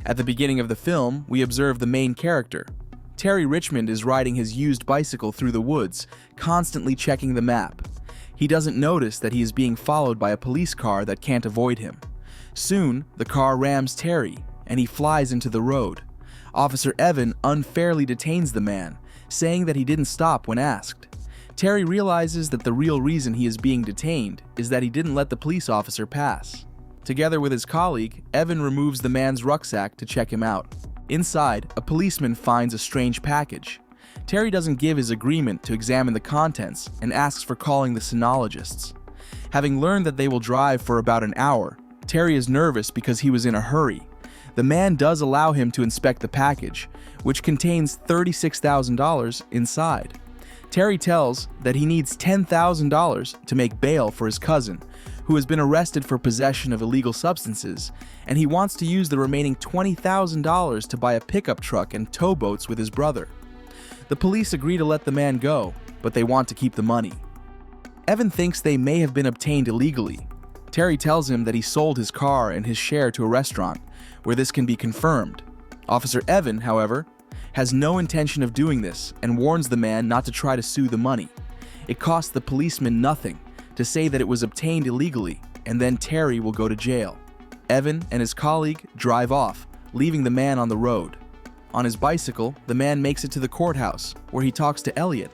At the beginning of the film, we observe the main character. Terry Richmond is riding his used bicycle through the woods, constantly checking the map. He doesn't notice that he is being followed by a police car that can't avoid him. Soon, the car rams Terry, and he flies into the road. Officer Evan unfairly detains the man, saying that he didn't stop when asked. Terry realizes that the real reason he is being detained is that he didn't let the police officer pass. Together with his colleague, Evan removes the man's rucksack to check him out. Inside, a policeman finds a strange package. Terry doesn't give his agreement to examine the contents and asks for calling the sinologists. Having learned that they will drive for about an hour, Terry is nervous because he was in a hurry. The man does allow him to inspect the package, which contains $36,000 inside. Terry tells that he needs $10,000 to make bail for his cousin, who has been arrested for possession of illegal substances, and he wants to use the remaining $20,000 to buy a pickup truck and towboats with his brother. The police agree to let the man go, but they want to keep the money. Evan thinks they may have been obtained illegally. Terry tells him that he sold his car and his share to a restaurant, where this can be confirmed. Officer Evan, however, has no intention of doing this and warns the man not to try to sue the money. It costs the policeman nothing to say that it was obtained illegally, and then Terry will go to jail. Evan and his colleague drive off, leaving the man on the road. On his bicycle, the man makes it to the courthouse, where he talks to Elliot.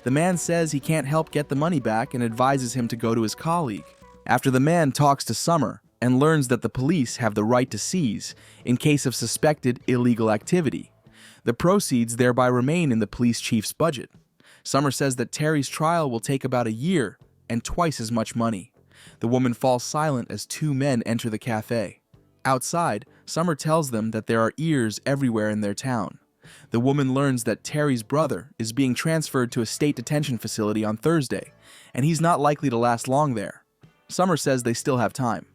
The man says he can't help get the money back and advises him to go to his colleague. After the man talks to Summer and learns that the police have the right to seize in case of suspected illegal activity, the proceeds thereby remain in the police chief's budget. Summer says that Terry's trial will take about a year and twice as much money. The woman falls silent as two men enter the cafe. Outside, Summer tells them that there are ears everywhere in their town. The woman learns that Terry's brother is being transferred to a state detention facility on Thursday, and he's not likely to last long there. Summer says they still have time.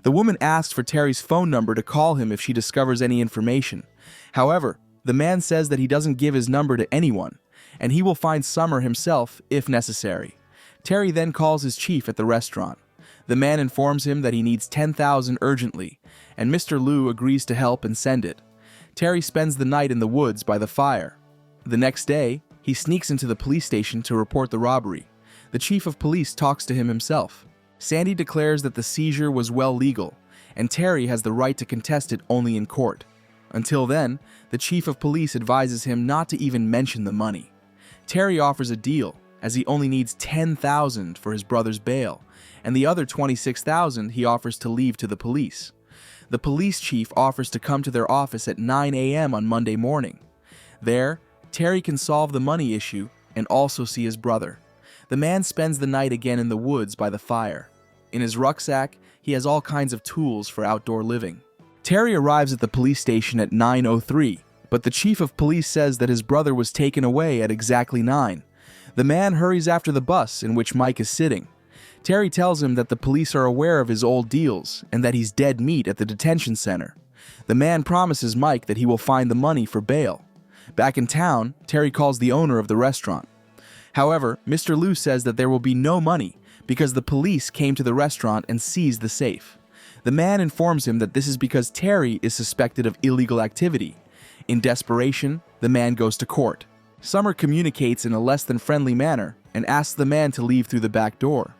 The woman asks for Terry's phone number to call him if she discovers any information. However, the man says that he doesn't give his number to anyone, and he will find Summer himself if necessary. Terry then calls his chief at the restaurant. The man informs him that he needs $10,000 urgently, and Mr. Liu agrees to help and send it. Terry spends the night in the woods by the fire. The next day, he sneaks into the police station to report the robbery. The chief of police talks to him himself. Sandy declares that the seizure was well legal, and Terry has the right to contest it only in court. Until then, the chief of police advises him not to even mention the money. Terry offers a deal, as he only needs $10,000 for his brother's bail, and the other $26,000 he offers to leave to the police. The police chief offers to come to their office at 9 a.m. on Monday morning. There, Terry can solve the money issue and also see his brother. The man spends the night again in the woods by the fire. In his rucksack, he has all kinds of tools for outdoor living. Terry arrives at the police station at 9:03, but the chief of police says that his brother was taken away at exactly 9. The man hurries after the bus in which Mike is sitting. Terry tells him that the police are aware of his old deals and that he's dead meat at the detention center. The man promises Mike that he will find the money for bail. Back in town, Terry calls the owner of the restaurant. However, Mr. Liu says that there will be no money because the police came to the restaurant and seized the safe. The man informs him that this is because Terry is suspected of illegal activity. In desperation, the man goes to court. Summer communicates in a less than friendly manner and asks the man to leave through the back door.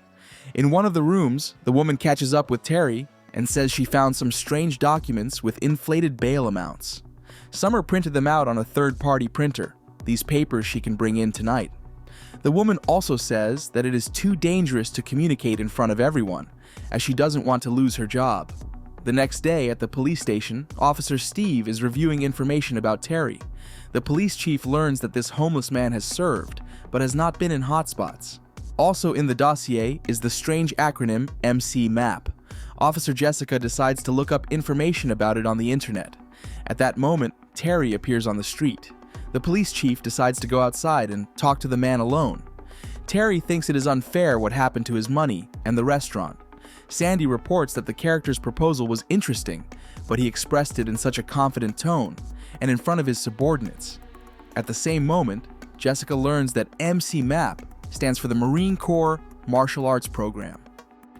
In one of the rooms, the woman catches up with Terry and says she found some strange documents with inflated bail amounts. Summer printed them out on a third-party printer. These papers she can bring in tonight. The woman also says that it is too dangerous to communicate in front of everyone, as she doesn't want to lose her job. The next day at the police station, Officer Steve is reviewing information about Terry. The police chief learns that this homeless man has served, but has not been in hotspots. Also in the dossier is the strange acronym MC-MAP. Officer Jessica decides to look up information about it on the internet. At that moment, Terry appears on the street. The police chief decides to go outside and talk to the man alone. Terry thinks it is unfair what happened to his money and the restaurant. Sandy reports that the character's proposal was interesting, but he expressed it in such a confident tone and in front of his subordinates. At the same moment, Jessica learns that MC-MAP stands for the Marine Corps Martial Arts Program.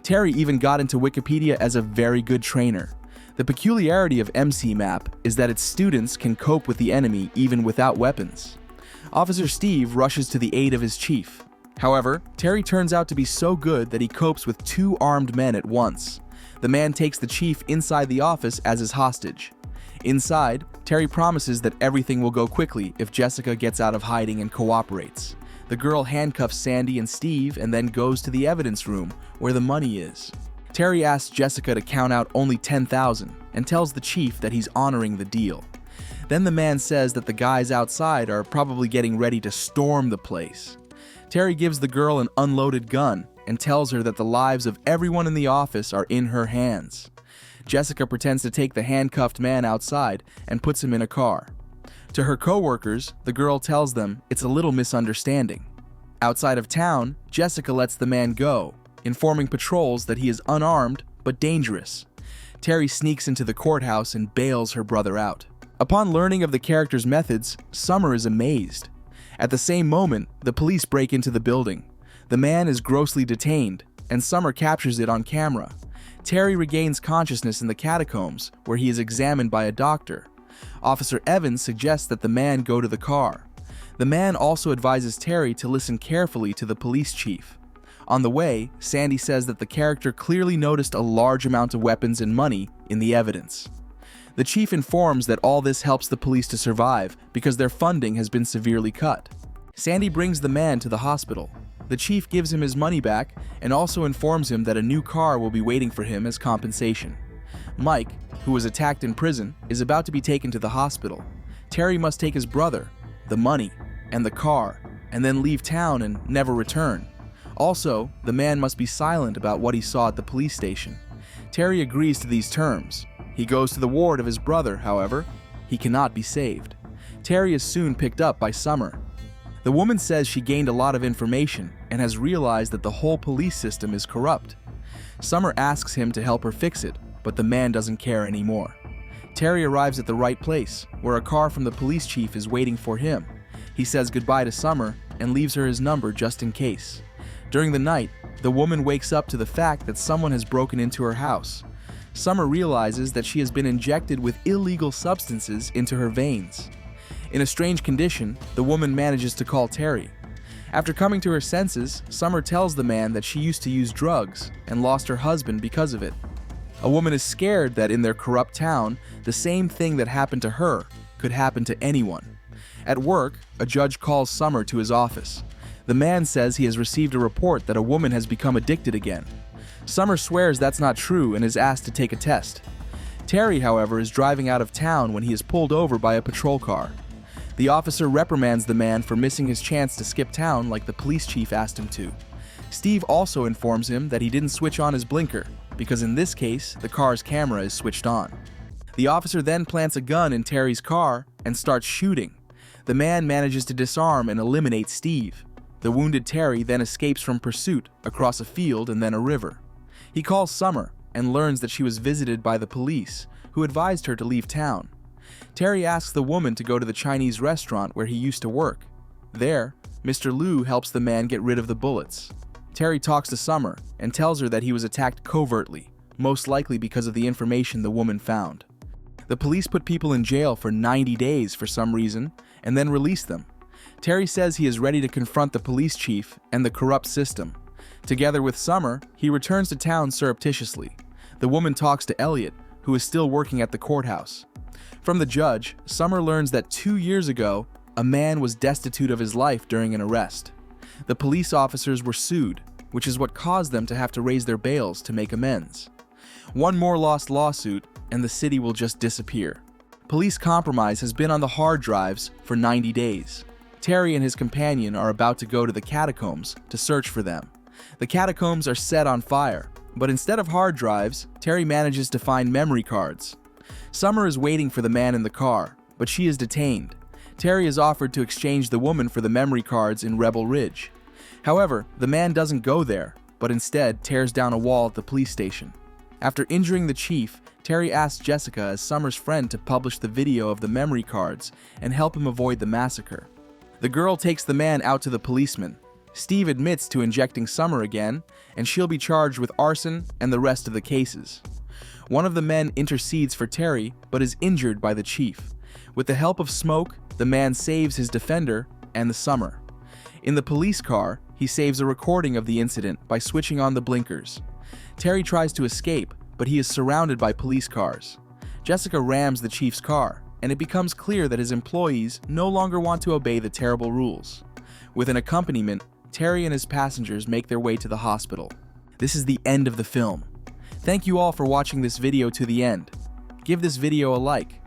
Terry even got into Wikipedia as a very good trainer. The peculiarity of MC Map is that its students can cope with the enemy even without weapons. Officer Steve rushes to the aid of his chief. However, Terry turns out to be so good that he copes with 2 armed men at once. The man takes the chief inside the office as his hostage. Inside, Terry promises that everything will go quickly if Jessica gets out of hiding and cooperates. The girl handcuffs Sandy and Steve and then goes to the evidence room where the money is. Terry asks Jessica to count out only $10,000 and tells the chief that he's honoring the deal. Then the man says that the guys outside are probably getting ready to storm the place. Terry gives the girl an unloaded gun and tells her that the lives of everyone in the office are in her hands. Jessica pretends to take the handcuffed man outside and puts him in a car. To her co-workers, the girl tells them it's a little misunderstanding. Outside of town, Jessica lets the man go, informing patrols that he is unarmed but dangerous. Terry sneaks into the courthouse and bails her brother out. Upon learning of the character's methods, Summer is amazed. At the same moment, the police break into the building. The man is grossly detained, and Summer captures it on camera. Terry regains consciousness in the catacombs, where he is examined by a doctor. Officer Evans suggests that the man go to the car. The man also advises Terry to listen carefully to the police chief. On the way, Sandy says that the character clearly noticed a large amount of weapons and money in the evidence. The chief informs that all this helps the police to survive because their funding has been severely cut. Sandy brings the man to the hospital. The chief gives him his money back and also informs him that a new car will be waiting for him as compensation. Mike, who was attacked in prison, is about to be taken to the hospital. Terry must take his brother, the money, and the car, and then leave town and never return. Also, the man must be silent about what he saw at the police station. Terry agrees to these terms. He goes to the ward of his brother, however. He cannot be saved. Terry is soon picked up by Summer. The woman says she gained a lot of information and has realized that the whole police system is corrupt. Summer asks him to help her fix it, but the man doesn't care anymore. Terry arrives at the right place, where a car from the police chief is waiting for him. He says goodbye to Summer and leaves her his number just in case. During the night, the woman wakes up to the fact that someone has broken into her house. Summer realizes that she has been injected with illegal substances into her veins. In a strange condition, the woman manages to call Terry. After coming to her senses, Summer tells the man that she used to use drugs and lost her husband because of it. A woman is scared that in their corrupt town, the same thing that happened to her could happen to anyone. At work, a judge calls Summer to his office. The man says he has received a report that a woman has become addicted again. Summer swears that's not true and is asked to take a test. Terry, however, is driving out of town when he is pulled over by a patrol car. The officer reprimands the man for missing his chance to skip town like the police chief asked him to. Steve also informs him that he didn't switch on his blinker, because in this case, the car's camera is switched on. The officer then plants a gun in Terry's car and starts shooting. The man manages to disarm and eliminate Steve. The wounded Terry then escapes from pursuit across a field and then a river. He calls Summer and learns that she was visited by the police, who advised her to leave town. Terry asks the woman to go to the Chinese restaurant where he used to work. There, Mr. Liu helps the man get rid of the bullets. Terry talks to Summer and tells her that he was attacked covertly, most likely because of the information the woman found. The police put people in jail for 90 days for some reason and then release them. Terry says he is ready to confront the police chief and the corrupt system. Together with Summer, he returns to town surreptitiously. The woman talks to Elliot, who is still working at the courthouse. From the judge, Summer learns that 2 years ago, a man was destitute of his life during an arrest. The police officers were sued, which is what caused them to have to raise their bails to make amends. One more lost lawsuit, and the city will just disappear. Police compromise has been on the hard drives for 90 days. Terry and his companion are about to go to the catacombs to search for them. The catacombs are set on fire, but instead of hard drives, Terry manages to find memory cards. Summer is waiting for the man in the car, but she is detained. Terry is offered to exchange the woman for the memory cards in Rebel Ridge. However, the man doesn't go there, but instead tears down a wall at the police station. After injuring the chief, Terry asks Jessica as Summer's friend to publish the video of the memory cards and help him avoid the massacre. The girl takes the man out to the policeman. Steve admits to injecting Summer again, and she'll be charged with arson and the rest of the cases. One of the men intercedes for Terry, but is injured by the chief. With the help of Smoke, the man saves his defender and the summer. In the police car, he saves a recording of the incident by switching on the blinkers. Terry tries to escape, but he is surrounded by police cars. Jessica rams the chief's car, and it becomes clear that his employees no longer want to obey the terrible rules. With an accompaniment, Terry and his passengers make their way to the hospital. This is the end of the film. Thank you all for watching this video to the end. Give this video a like.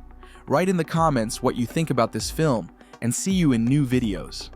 Write in the comments what you think about this film, and see you in new videos.